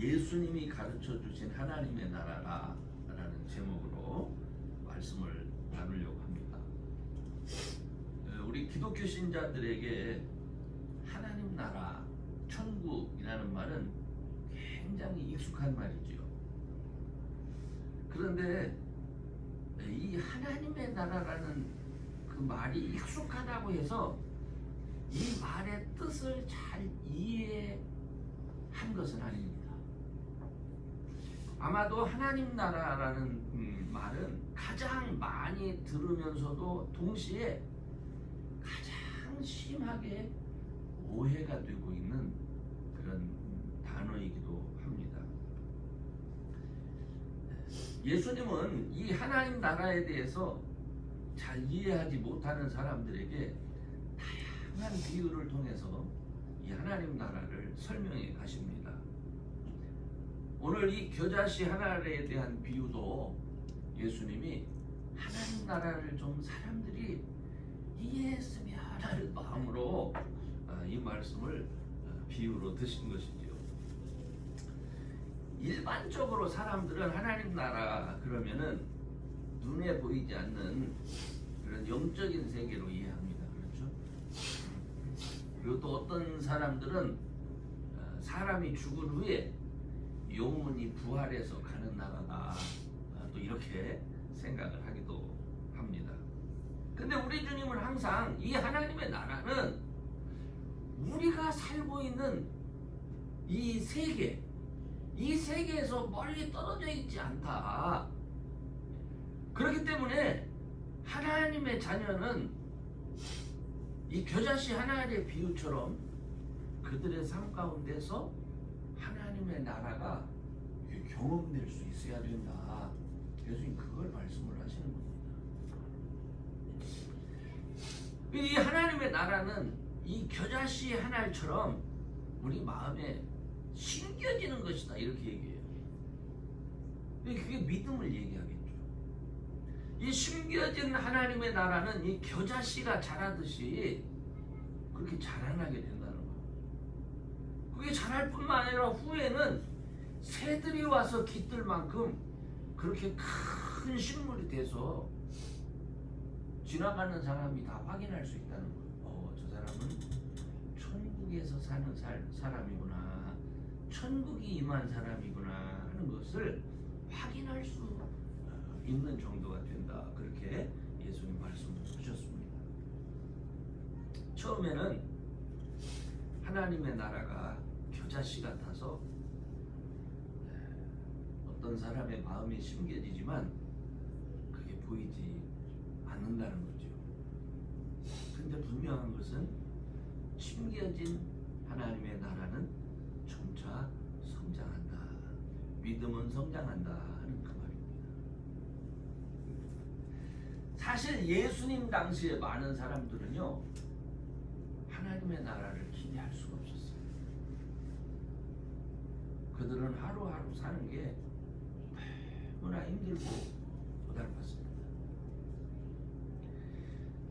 예수님이 가르쳐 주신 하나님의 나라라는 제목으로 말씀을 나누려고 합니다. 우리 기독교 신자들에게 하나님 나라, 천국이라는 말은 굉장히 익숙한 말이지요. 그런데 이 하나님의 나라라는 그 말이 익숙하다고 해서 이 말의 뜻을 잘 이해한 것은 아닙니다. 아마도 하나님 나라라는 말은 가장 많이 들으면서도 동시에 가장 심하게 오해가 되고 있는 그런 단어이기도 합니다. 예수님은 이 하나님 나라에 대해서 잘 이해하지 못하는 사람들에게 다양한 비유를 통해서 이 하나님 나라를 설명해 가십니다. 오늘 이 겨자씨 하나에 대한 비유도 예수님이 하나님 나라를 좀 사람들이 이해했으면 하는 마음으로 이 말씀을 비유로 드신 것이지요. 일반적으로 사람들은 하나님 나라 그러면은 눈에 보이지 않는 그런 영적인 세계로 이해합니다. 그렇죠? 그리고 또 어떤 사람들은 사람이 죽은 후에 영혼이 부활해서 가는 나라다, 또 이렇게 생각을 하기도 합니다. 근데 우리 주님은 항상 이 하나님의 나라는 우리가 살고 있는 이 세계, 이 세계에서 멀리 떨어져 있지 않다. 그렇기 때문에 하나님의 자녀는 이 겨자씨 하나의 비유처럼 그들의 삶 가운데서 하나님의 나라가 경험될 수 있어야 된다. 예수님 그걸 말씀을 하시는 겁니다. 이 하나님의 나라는 이 겨자씨 하나처럼 우리 마음에 심겨지는 것이다, 이렇게 얘기해요. 그게 믿음을 얘기하겠죠. 이 심겨진 하나님의 나라는 이 겨자씨가 자라듯이 그렇게 자라나게 된다는 거예요. 그게 자랄 뿐만 아니라 후에는 새들이 와서 깃들 만큼 그렇게 큰 식물이 돼서 지나가는 사람이 다 확인할 수 있다는 거예요. 저 사람은 천국에서 사는 사람이구나, 천국이 임한 사람이구나 하는 것을 확인할 수 있는 정도가 된다. 그렇게 예수님 말씀을 하셨습니다. 처음에는 하나님의 나라가 겨자씨 같아서 어떤 사람의 마음이 심겨지지만 그게 보이지 않는다는 거죠. 근데 분명한 것은 심겨진 하나님의 나라는 점차 성장한다. 믿음은 성장한다 하는 그 말입니다. 사실 예수님 당시에 많은 사람들은요, 하나님의 나라를 기대할 수가 없었어요. 그들은 하루하루 사는 게 너무나 힘들고 고달팠습니다.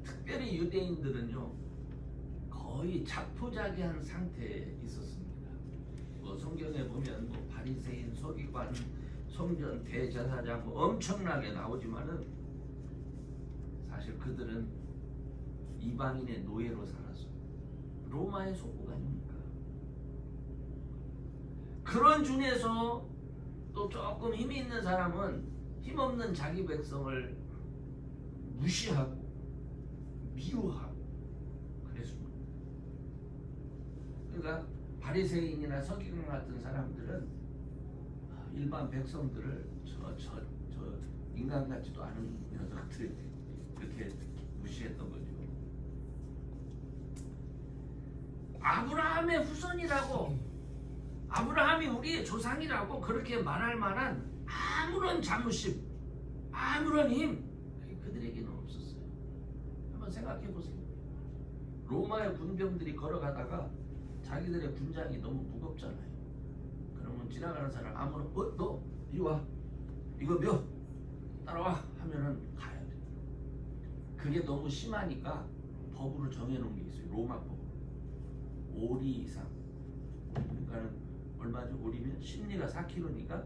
특별히 유대인들은요, 거의 자포자기한 상태에 있었습니다. 성경에 보면 바리새인, 서기관, 성전 대제사장 엄청나게 나오지만은 사실 그들은 이방인의 노예로 살았어요. 로마의 속국 아닙니까? 그런 중에서 또 조금 힘이 있는 사람은 힘없는 자기 백성을 무시하고 미워하고 그랬습니다. 그러니까 바리새인이나 서기관 같은 사람들은 일반 백성들을 저 인간 같지도 않은 녀석들 이렇게 무시했던 거죠. 아브라함의 후손이라고, 아브라함이 우리의 조상이라고 그렇게 말할 만한 아무런 자부심, 아무런 힘 그들에게는 없었어요. 한번 생각해 보세요. 로마의 군병들이 걸어가다가 자기들의 군장이 너무 무겁잖아요. 그러면 지나가는 사람 아무런 너 이리 와, 이거 몇 따라와 하면은 가야 돼. 그게 너무 심하니까 법으로 정해놓은 게 있어요. 로마 법. 5리 이상. 그러니까는 얼마죠? 우리면 심리가 4kg니까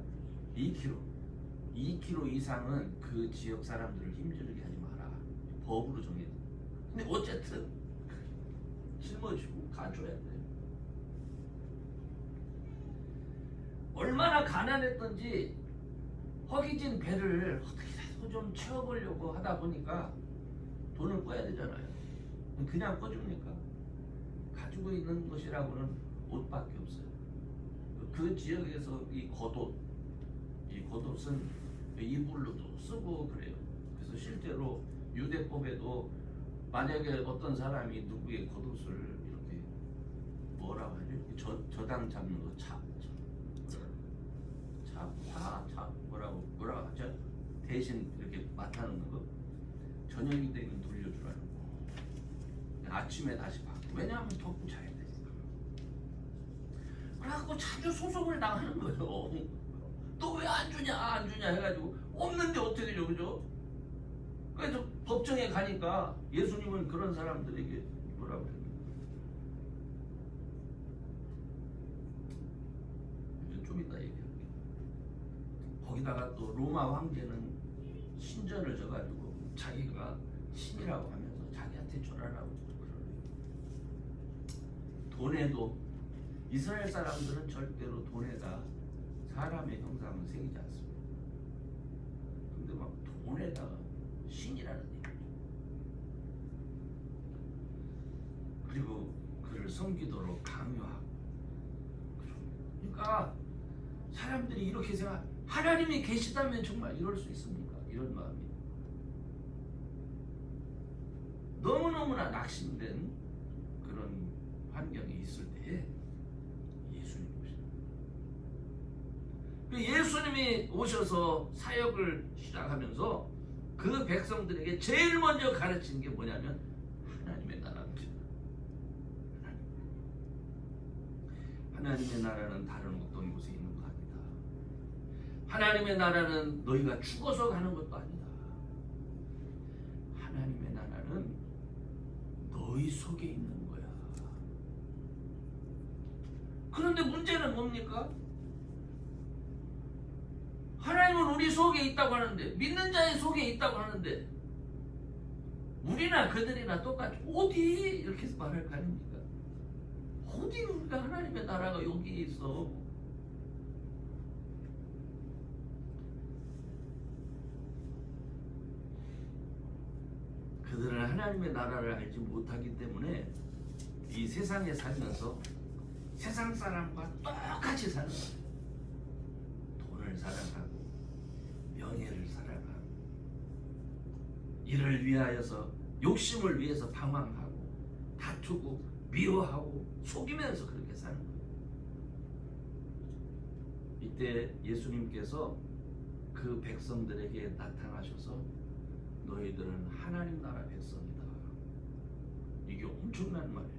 2kg. 2kg 이상은 그 지역 사람들을 힘들게 하지 마라. 법으로 정해져. 근데 어쨌든 짊어지고 가줘야 돼요. 얼마나 가난했던지 허기진 배를 어떻게라도 좀 채워보려고 하다 보니까 돈을 꿔야 되잖아요. 그냥 꺼줍니까? 가지고 있는 것이라고는 옷밖에 없어요. 그 지역에서 이 겉옷은 이불로도 쓰고 그래요. 그래서 실제로 유대법에도 만약에 어떤 사람이 누구의 겉옷을 이렇게 뭐라고 하죠? 저당 잡는 거 뭐라고 하죠? 대신 이렇게 맡아놓는 거 저녁이 되면 돌려주라는 거. 아침에 다시 받고. 왜냐하면 덮고 자야 되니까. 그래갖고 자주 소송을 당하는 거예요. 또 왜 안 주냐 해가지고 없는데 어떻게 되죠, 그죠? 그래서 법정에 가니까 예수님은 그런 사람들에게 뭐라고 그래요? 좀 이따 얘기할게요. 거기다가 또 로마 황제는 신전을 져가지고 자기가 신이라고 하면서 자기한테 절하라고 그러네요. 돈에도 이스라엘 사람들은 절대로 돈에다 사람의 형상을 새기지 않습니다. 근데 막 돈에다가 신이라는 얘기죠. 그리고 그를 섬기도록 강요하고. 그러니까 사람들이 이렇게 생각, 하나님이 계시다면 정말 이럴 수 있습니까? 이런 마음이 너무너무나 낙심된 그런 환경에 있을 때에 예수님이 오셔서 사역을 시작하면서 그 백성들에게 제일 먼저 가르친 게 뭐냐면 하나님의 나라입니다. 하나님의 나라는 다른 어떤 곳에 있는 거 아니다. 하나님의 나라는 너희가 죽어서 가는 것도 아니다. 하나님의 나라는 너희 속에 있는 거야. 그런데 문제는 뭡니까? 하나님은 우리 속에 있다고 하는데, 믿는 자의 속에 있다고 하는데, 우리나 그들이나 똑같이 어디 이렇게 말할 거 아닙니까? 어디 우리가 하나님의 나라가 여기 있어? 그들은 하나님의 나라를 알지 못하기 때문에 이 세상에 살면서 세상 사람과 똑같이 사는 거예요. 돈을 사랑하고 명예를 사랑하고 이를 위하여서 욕심을 위해서 방황하고 다투고 미워하고 속이면서 그렇게 사는 거예요. 이때 예수님께서 그 백성들에게 나타나셔서 너희들은 하나님 나라 백성이다. 이게 엄청난 말이에요.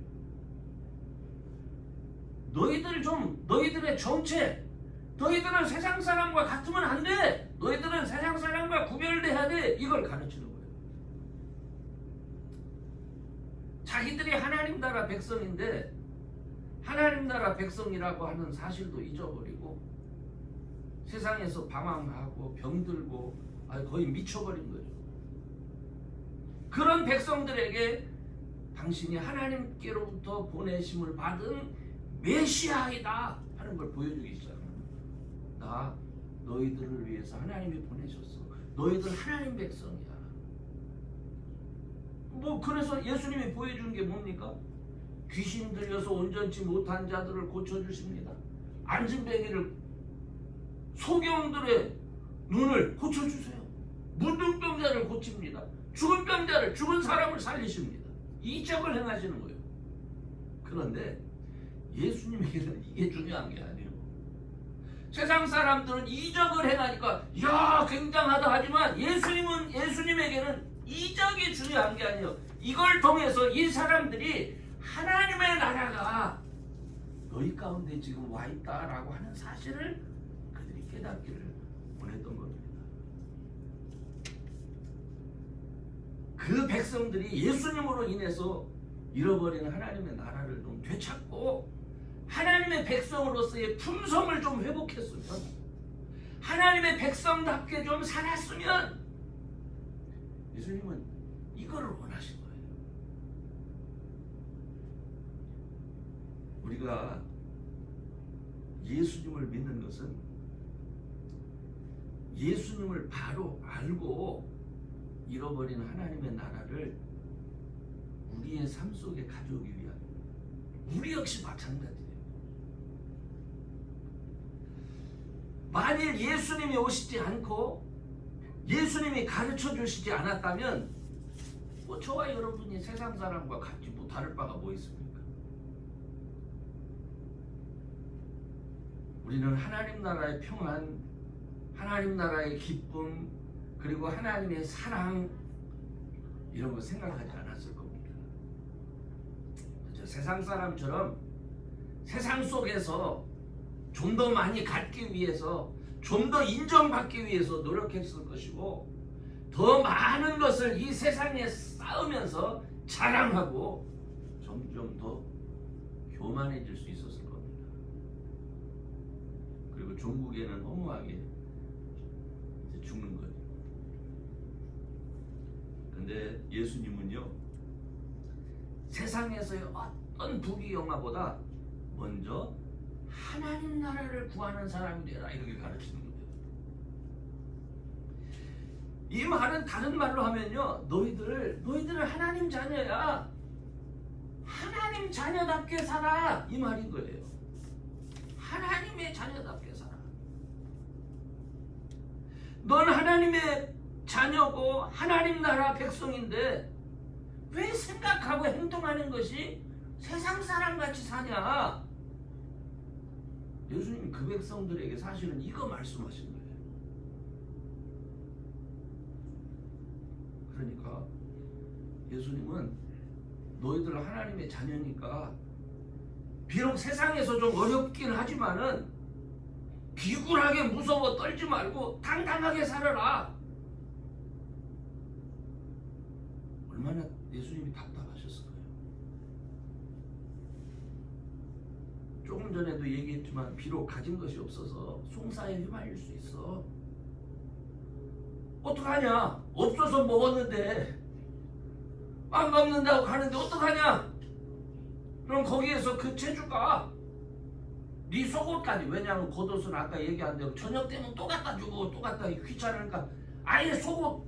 너희들의 정체, 너희들은 세상 사람과 같으면 안 돼. 너희들은 세상 사람과 구별돼야 돼. 이걸 가르치는 거예요. 자기들이 하나님 나라 백성인데 하나님 나라 백성이라고 하는 사실도 잊어버리고 세상에서 방황하고 병들고 거의 미쳐버린 거죠. 그런 백성들에게 당신이 하나님께로부터 보내심을 받은 메시아이다 하는 걸 보여주기 시작합니다. 나 너희들을 위해서 하나님이 보내셨어. 너희들 하나님 백성이야. 그래서 예수님이 보여준 게 뭡니까? 귀신 들려서 온전치 못한 자들을 고쳐주십니다. 안진뱅이를, 소경들의 눈을 고쳐주세요. 문둥병자를 고칩니다. 죽은 병자를, 죽은 사람을 살리십니다. 이적을 행하시는 거예요. 그런데 예수님에게는 이게 중요한 게 아니에요. 세상 사람들은 이적을 행하니까 야 굉장하다 하지만 예수님에게는 이적이 중요한 게 아니에요. 이걸 통해서 이 사람들이 하나님의 나라가 너희 가운데 지금 와 있다라고 하는 사실을 그들이 깨닫기를 원했던 겁니다. 그 백성들이 예수님으로 인해서 잃어버린 하나님의 나라를 좀 되찾고 하나님의 백성으로서의 품성을 좀 회복했으면, 하나님의 백성답게 좀 살았으면, 예수님은 이거를 원하신 거예요. 우리가 예수님을 믿는 것은 예수님을 바로 알고 잃어버린 하나님의 나라를 우리의 삶 속에 가져오기 위한, 우리 역시 마찬가지예요. 만일 예수님이 오시지 않고 예수님이 가르쳐 주시지 않았다면 뭐 저와 여러분이 세상 사람과 같이 뭐 다를 바가 뭐 있습니까? 우리는 하나님 나라의 평안, 하나님 나라의 기쁨, 그리고 하나님의 사랑, 이런 거 생각하지 않았을 겁니다. 세상 사람처럼 세상 속에서 좀 더 많이 갖기 위해서, 좀 더 인정받기 위해서 노력했을 것이고, 더 많은 것을 이 세상에 쌓으면서 자랑하고 점점 더 교만해질 수 있었을 겁니다. 그리고 종국에는 허무하게 이제 죽는 거예요. 근데 예수님은요, 세상에서의 어떤 부귀영화보다 먼저 하나님 나라를 구하는 사람이 되라, 이렇게 가르치는 거예요. 이 말은 다른 말로 하면요, 너희들은 하나님 자녀야, 하나님 자녀답게 살아, 이 말인 거예요. 하나님의 자녀답게 살아. 넌 하나님의 자녀고 하나님 나라 백성인데 왜 생각하고 행동하는 것이 세상 사람같이 사냐? 예수님이 그 백성들에게 사실은 이거 말씀하신 거예요. 그러니까 예수님은 너희들 하나님의 자녀니까 비록 세상에서 좀 어렵긴 하지만은 비굴하게 무서워 떨지 말고 당당하게 살아라. 얼마나 예수님이 답답하셨을 거예요. 조금 전에도 얘기했지만 비록 가진 것이 없어서 송사에 휘말릴 수 있어. 어떡하냐? 없어서 먹었는데 안 먹는다고 가는데 어떡하냐? 그럼 거기에서 그 체주가 네 속옷까지, 왜냐하면 겉옷은 아까 얘기한 대로 저녁 때면 또 갖다 주고 또 갖다 귀찮으니까 아예 속옷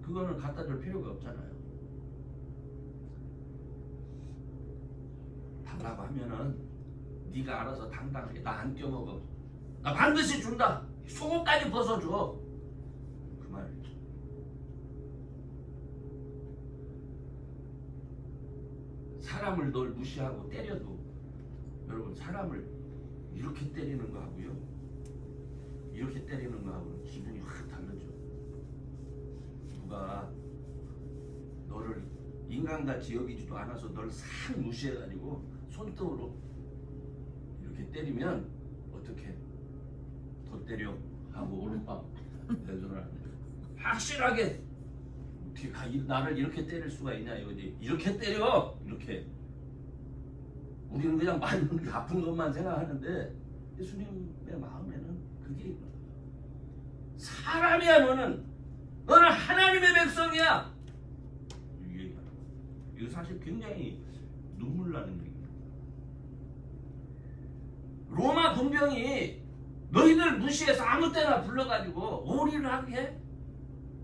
그거는 갖다 줄 필요가 없잖아요. 달라고 하면은 네가 알아서 당당하게, 나 안 껴먹어, 나 반드시 준다, 속옷까지 벗어줘, 그 말이죠. 사람을 널 무시하고 때려도, 여러분, 사람을 이렇게 때리는 거하고요, 이렇게 때리는 거하고는 기분이 확 다르죠. 누가 너를 인간같이 여기지도 않아서 널 싹 무시해가지고 손등으로 이렇게 때리면 어떻게? 더 때려 하고 오른밤 내 손을 확실하게, 어떻게 나를 이렇게 때릴 수가 있냐 이거지. 이렇게 때려, 이렇게. 우리는 그냥 맞는 아픈 것만 생각하는데 예수님의 마음에는 그게 있거든요. 사람이야, 너는 하나님의 백성이야. 이거 사실 굉장히 눈물 나는 얘기입니다. 로마 군병이 너희들 무시해서 아무 때나 불러가지고 오리를 하게 해?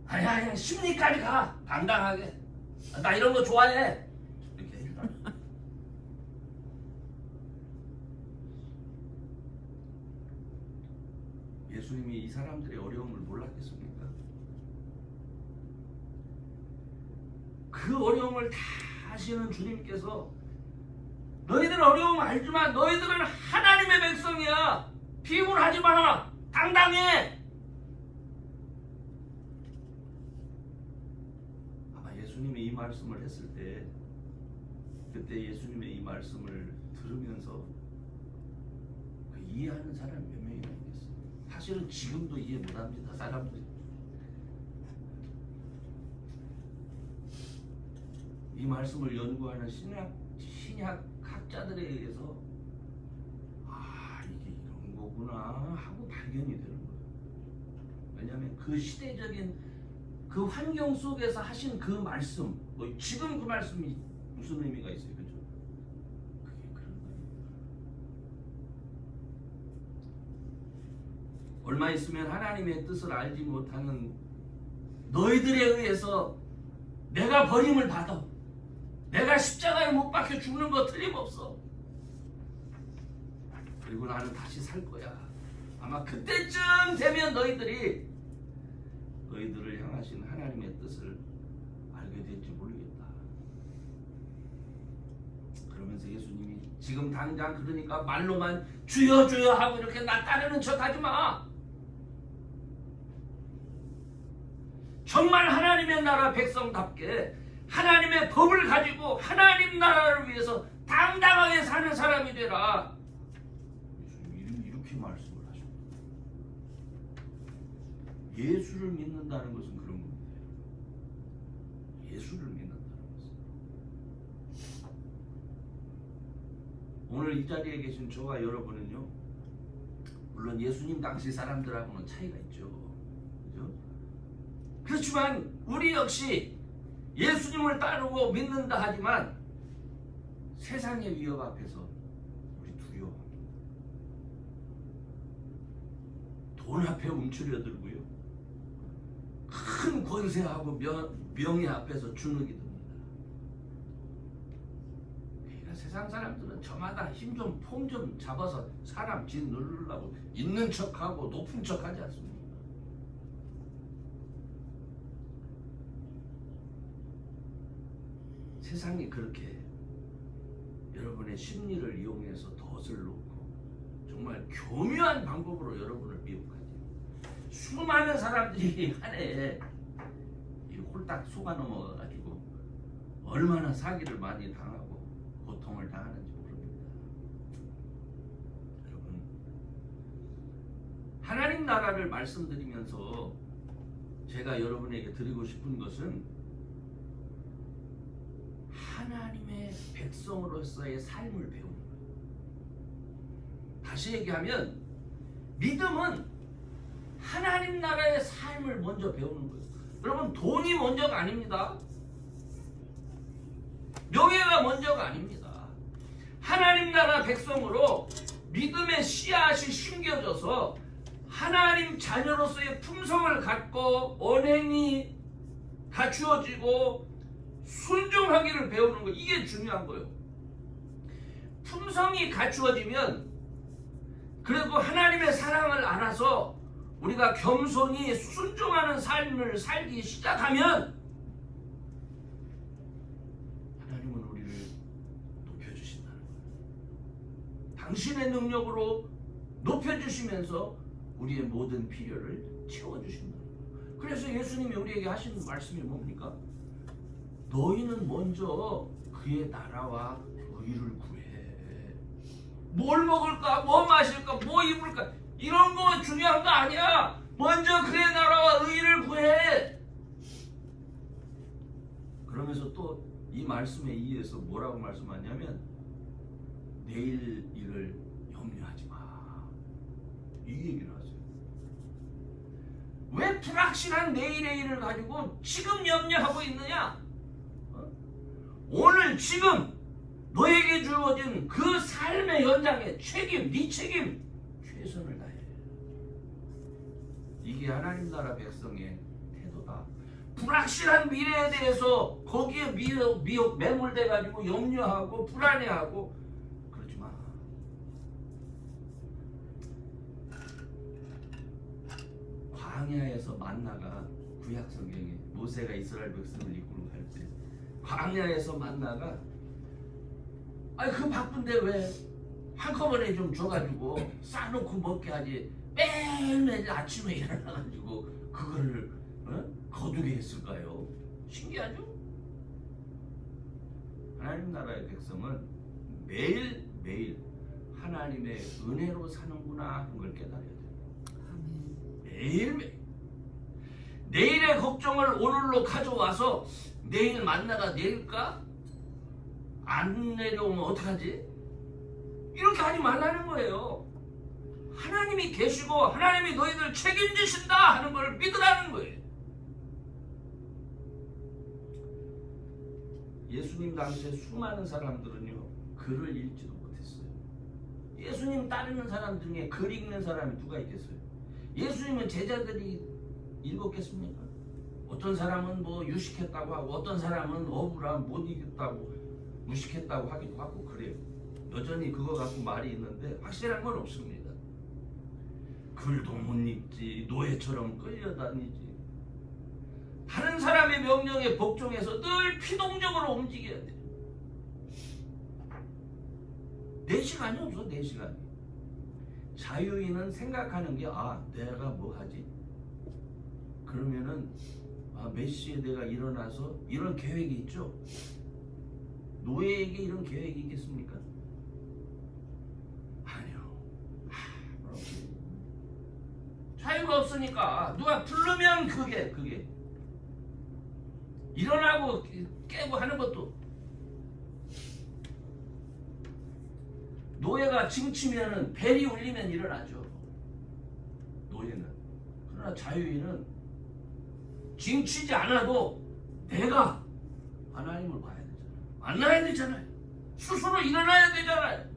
아니야, 심리까지 가, 당당하게. 나 이런 거 좋아해, 이렇게 해. 예수님이 이 사람들의 어려움을 몰랐겠습니까? 그 어려움을 다 아시는 주님께서 너희들 어려움 알지만 너희들은 하나님의 백성이야, 비굴하지 마, 당당해. 아마 예수님이 이 말씀을 했을 때, 그때 예수님의 이 말씀을 들으면서 이해하는 사람이 몇 명이나 있겠어요? 사실은 지금도 이해 못합니다, 사람들이. 이 말씀을 연구하는 신약 학자들에 의해서 거구나 하고 발견이 되는 거예요. 왜냐하면 그 시대적인 그 환경 속에서 하신 그 말씀, 지금 그 말씀이 무슨 의미가 있어요, 그죠? 그게 그런 거예요. 얼마 있으면 하나님의 뜻을 알지 못하는 너희들에 의해서 내가 버림을 받아. 내가 십자가에 못 박혀 죽는 거 틀림없어. 그리고 나는 다시 살 거야. 아마 그때쯤 되면 너희들을 향하신 하나님의 뜻을 알게 될지 모르겠다. 그러면서 예수님이 지금 당장 그러니까 말로만 주여 주여 하고 이렇게 나 따르는 척 하지 마. 정말 하나님의 나라 백성답게 하나님의 법을 가지고 하나님 나라를 위해서 당당하게 사는 사람이 되라. 예수님이 이렇게 말씀을 하십니다. 예수를 믿는다는 것은 그런 겁니다. 예수를 믿는다는 것은. 오늘 이 자리에 계신 저와 여러분은요, 물론 예수님 당시 사람들하고는 차이가 있죠. 그죠? 그렇지만 우리 역시 예수님을 따르고 믿는다 하지만 세상의 위협 앞에서 우리 두려워합니다. 돈 앞에 움츠려들고요. 큰 권세하고 명예 앞에서 주눅이 듭니다. 그러니까 세상 사람들은 저마다 힘 좀 폼 좀 잡아서 사람 짓 누르려고 있는 척하고 높은 척하지 않습니까? 세상이 그렇게 여러분의 심리를 이용해서 덫을 놓고 정말 교묘한 방법으로 여러분을 미혹하죠. 수많은 사람들이 한 해에 홀딱 속아 넘어가가지고 얼마나 사기를 많이 당하고 고통을 당하는지 모릅니다. 여러분, 하나님 나라를 말씀드리면서 제가 여러분에게 드리고 싶은 것은 하나님의 백성으로서의 삶을 배우는 거예요. 다시 얘기하면 믿음은 하나님 나라의 삶을 먼저 배우는 거예요. 여러분, 돈이 먼저가 아닙니다. 명예가 먼저가 아닙니다. 하나님 나라 백성으로 믿음의 씨앗이 심겨져서 하나님 자녀로서의 품성을 갖고 언행이 갖추어지고 순종하기를 배우는 거, 이게 중요한 거예요. 품성이 갖추어지면 그래도 하나님의 사랑을 알아서 우리가 겸손히 순종하는 삶을 살기 시작하면 하나님은 우리를 높여주신다는 거예요. 당신의 능력으로 높여주시면서 우리의 모든 필요를 채워주신다는 거예요. 그래서 예수님이 우리에게 하시는 말씀이 뭡니까? 너희는 먼저 그의 나라와 의를 구해. 뭘 먹을까? 뭐 마실까? 뭐 입을까? 이런 거 중요한 거 아니야. 먼저 그의 나라와 의를 구해. 그러면서 또 이 말씀에 의해서 뭐라고 말씀하냐면 내일 일을 염려하지 마. 이 얘기를 하세요. 왜 불확실한 내일의 일을 가지고 지금 염려하고 있느냐? 오늘 지금 너에게 주어진 그 삶의 현장에 책임, 네 책임 최선을 다해. 이게 하나님 나라 백성의 태도다. 불확실한 미래에 대해서 거기에 미혹 매몰돼 가지고 염려하고 불안해하고 그러지 마. 광야에서 만나가 구약 성경에 모세가 이스라엘 백성을 이끌고 갈 때 광야에서 만나가 그 바쁜데 왜 한꺼번에 좀 줘가지고 싸놓고 먹게 하지 매일 아침에 일어나가지고 그거를 거두게 했을까요? 신기하죠? 하나님 나라의 백성은 매일매일 하나님의 은혜로 사는구나 하는 걸 깨달아야 돼요. 매일매일 내일의 걱정을 오늘로 가져와서 내일 만나가 내릴까? 안 내려오면 어떡하지? 이렇게 하지 말라는 거예요. 하나님 하나님이 계시고 하나님이 너희들 책임지신다 하는 걸 믿으라는 거예요. 예수님 당시에 수많은 사람들은요 글을 읽지도 못했어요. 예수님 따르는 사람 중에 글 읽는 사람이 누가 있겠어요? 예수님은 제자들이 읽었겠습니까? 어떤 사람은 뭐 유식했다고 하고 어떤 사람은 어부라 못 이겼다고 무식했다고 하기도 하고 그래요. 여전히 그거 갖고 말이 있는데 확실한 건 없습니다. 글도 못 읽지, 노예처럼 끌려다니지. 다른 사람의 명령에 복종해서 늘 피동적으로 움직여야 돼요. 내 시간이 없어, 내 시간이. 자유인은 생각하는 게 내가 뭐 하지? 그러면은 몇 시에 내가 일어나서 이런 계획이 있죠. 노예에게 이런 계획이 있겠습니까? 아니요. 자유가 없으니까 누가 부르면 그게 일어나고 깨고 하는 것도. 노예가 징치면은 벨이 울리면 일어나죠. 노예는. 그러나 자유인은 징치지 않아도 내가 하나님을 봐야 되잖아요. 만나야 되잖아요. 스스로 일어나야 되잖아요.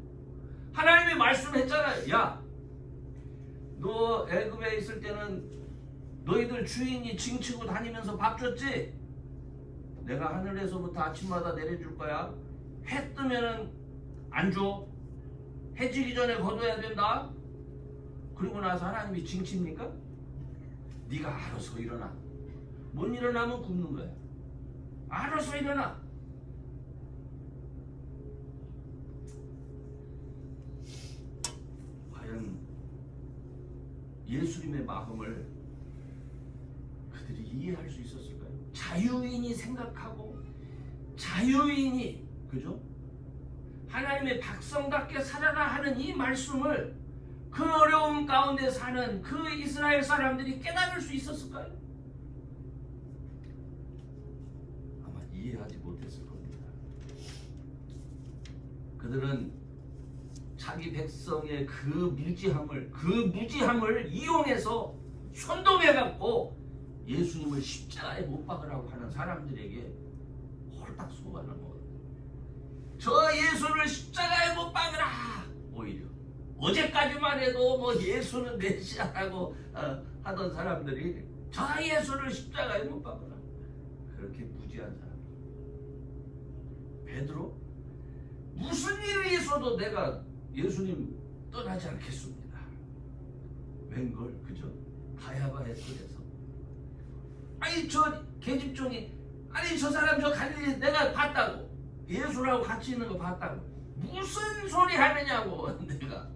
하나님이 말씀했잖아요. 야, 너 애굽에 있을 때는 너희들 주인이 징치고 다니면서 밥 줬지? 내가 하늘에서부터 아침마다 내려줄 거야. 해 뜨면은 안 줘. 해지기 전에 거둬야 된다. 그리고 나서 하나님이 징칩니까? 네가 알아서 일어나. 못 일어나면 굶는 거야. 알아서 일어나. 과연 예수님의 마음을 그들이 이해할 수 있었을까요? 자유인이 생각하고 자유인이 그죠? 하나님의 백성답게 살아라 하는 이 말씀을 그 어려움 가운데 사는 그 이스라엘 사람들이 깨달을 수 있었을까요? 아마 이해하지 못했을 겁니다. 그들은 자기 백성의 그 무지함을 이용해서 선동해갖고 예수님을 십자가에 못 박으라고 하는 사람들에게 홀딱 속아는 거예요. 저 예수를 십자가에 못 박으라. 오히려 어제까지만 해도 뭐 예수는 메시아라고 하던 사람들이 저 예수를 십자가에 못 박으라. 그렇게 무지한 사람. 베드로 무슨 일이 있어도 내가 예수님 떠나지 않겠습니다. 웬걸 그죠? 가야바의 뜰에서 아니 저 계집종이 아니 저 사람 저 갈릴리 내가 봤다고 예수라고 같이 있는 거 봤다고 무슨 소리 하느냐고 내가.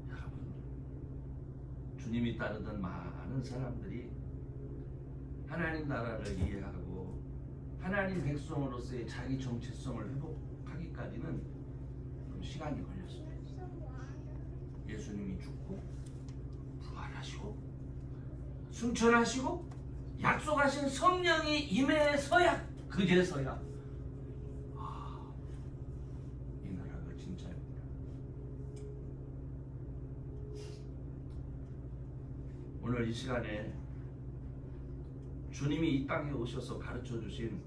여러분 주님이 따르던 많은 사람들이 하나님 나라를 이해하고 하나님 백성으로서의 자기 정체성을 회복하기까지는 좀 시간이 걸렸습니다. 예수님이 죽고 부활하시고 승천하시고 약속하신 성령이 임해서야 그제서야 이 나라가 진짜입니다. 오늘 이 시간에 주님이 이 땅에 오셔서 가르쳐 주신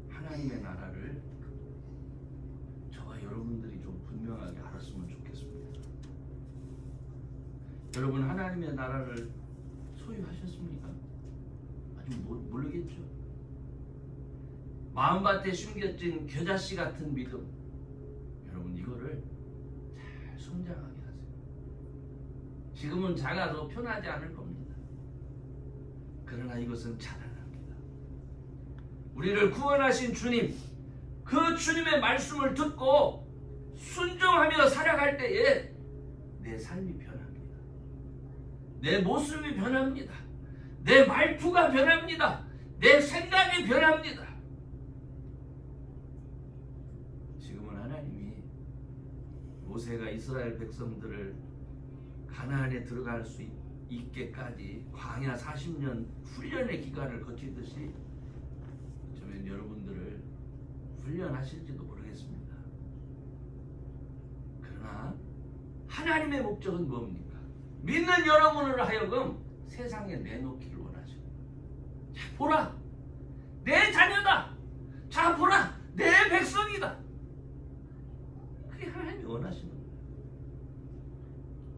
하나님의 나라를 저와 여러분들이 좀 분명하게 알았으면 좋겠습니다. 여러분 하나님의 나라를 소유하셨습니까? 아직 모르겠죠. 마음밭에 숨겨진 겨자씨 같은 믿음, 여러분 이거를 잘 성장하게 하세요. 지금은 작아도 편하지 않을 겁니다. 그러나 이것은 자라납니다. 우리를 구원하신 주님, 그 주님의 말씀을 듣고 순종하며 살아갈 때에 내 삶이 변합니다. 내 모습이 변합니다. 내 말투가 변합니다. 내 생각이 변합니다. 지금은 하나님이 모세가 이스라엘 백성들을 가나안에 들어갈 수 있게까지 광야 40년 훈련의 기간을 거치듯이 어쩌면 여러분들을 훈련하실지도 모르겠습니다. 그러나 하나님의 목적은 뭡니까? 믿는 여러분을 하여금 세상에 내놓기를 원하죠. 자, 보라, 내 자녀다. 자, 보라, 내 백성이다. 그게 하나님이 원하시는 거예요.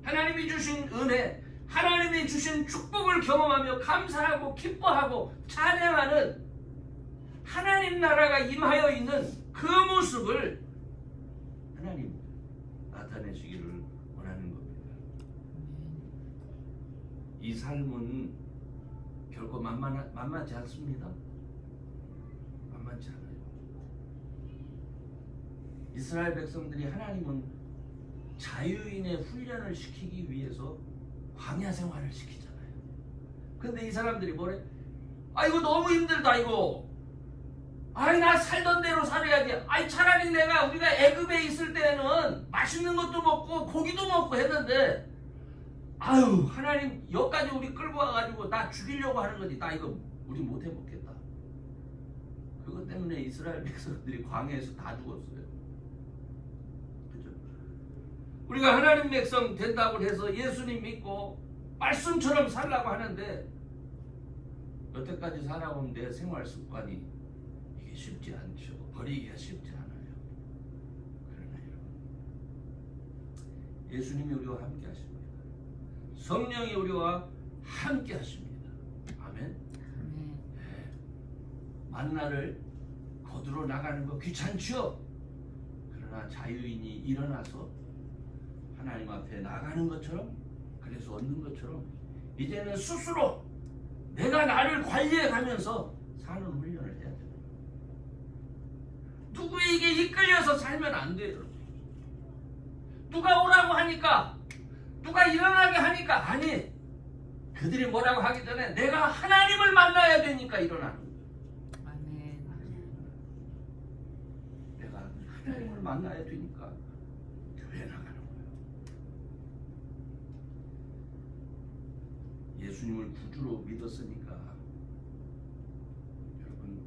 하나님이 주신 은혜, 하나님이 주신 축복을 경험하며 감사하고 기뻐하고 찬양하는 하나님 나라가 임하여 있는 그 모습을 하나님 나타내시기를 원하는 겁니다. 이 삶은 결코 만만치 않습니다. 만만치 않아요. 이스라엘 백성들이 하나님은 자유인의 훈련을 시키기 위해서 광야 생활을 시키잖아요. 근데 이 사람들이 뭐래? 아, 이거 너무 힘들다 이거. 아이, 나 살던 대로 살아야지. 아이, 차라리 우리가 애굽에 있을 때는 맛있는 것도 먹고 고기도 먹고 했는데, 아유, 하나님 여기까지 우리 끌고 와가지고 나 죽이려고 하는 거지. 나 이거 우리 못 해먹겠다. 그것 때문에 이스라엘 백성들이 광야에서 다 죽었어요. 그죠? 우리가 하나님 백성 된다고 해서 예수님 믿고 말씀처럼 살라고 하는데, 여태까지 살아온 내 생활 습관이 이게 쉽지 않죠. 버리기가 쉽지 않아요. 그러나 여러분, 예수님이 우리와 함께 하십니다. 성령이 우리와 함께 하십니다. 아멘. 네. 만나를 거두러 나가는 거 귀찮죠? 그러나 자유인이 일어나서 하나님 앞에 나가는 것처럼, 그래서 얻는 것처럼 이제는 스스로 내가 나를 관리해 가면서 사는 훈련을 해야 돼요. 누구에게 이끌려서 살면 안 돼요. 누가 오라고 하니까, 누가 일어나게 하니까, 아니, 그들이 뭐라고 하기 전에 내가 하나님을 만나야 되니까 일어나는 거예요. 아멘. 내가 하나님을 만나야 되니까 교회 나가는 거예요. 예수님을 구주로 믿었으니까 여러분,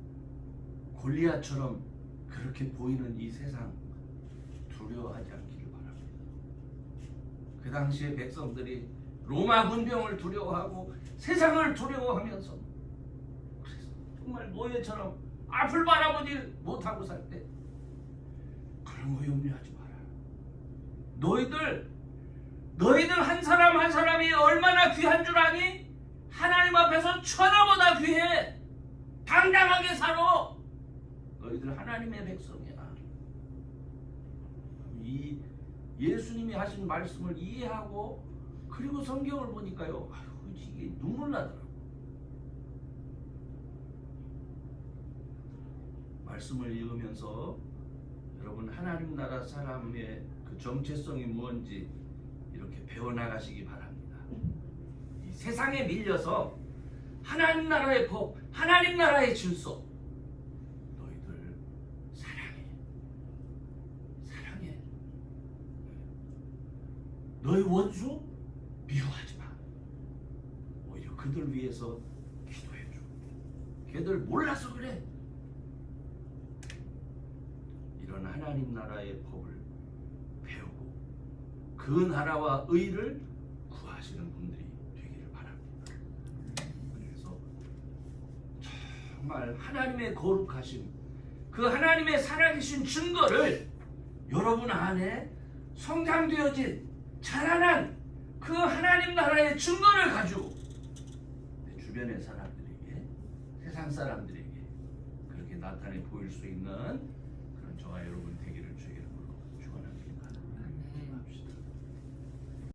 골리앗처럼 그렇게 보이는 이 세상 두려워하지 않기를 바랍니다. 그 당시에 백성들이 로마 군병을 두려워하고 세상을 두려워하면서, 그래서 정말 노예처럼 앞을 바라보지 못하고 살 때 그런 거 염려하지 마라. 너희들 한 사람 한 사람이 얼마나 귀한 줄 아니? 하나님 앞에서 천하보다 귀해. 당당하게 살아. 너희들 하나님의 백성이야. 이 예수님이 하신 말씀을 이해하고, 그리고 성경을 보니까요, 아유, 이게 눈물 나더라고. 말씀을 읽으면서 여러분, 하나님 나라 사람의 그 정체성이 무엇인지 이렇게 배워나가시기 바랍니다. 이 세상에 밀려서 하나님 나라의 법, 하나님 나라의 질서, 너희들 사랑해. 너희 원수 미워하지 마. 오히려 그들 위해서 기도해줘. 걔들 몰라서 그래. 이런 하나님 나라의 법을 배우고 그 나라와 의를 구하시는 분들이 되기를 바랍니다. 그래서 정말 하나님의 거룩하심, 그 하나님의 살아계신 증거를 여러분 안에 성장되어진 자라난 그 하나님 나라의 증거를 가지고 내 주변의 사람들에게, 세상 사람들에게 그렇게 나타내 보일 수 있는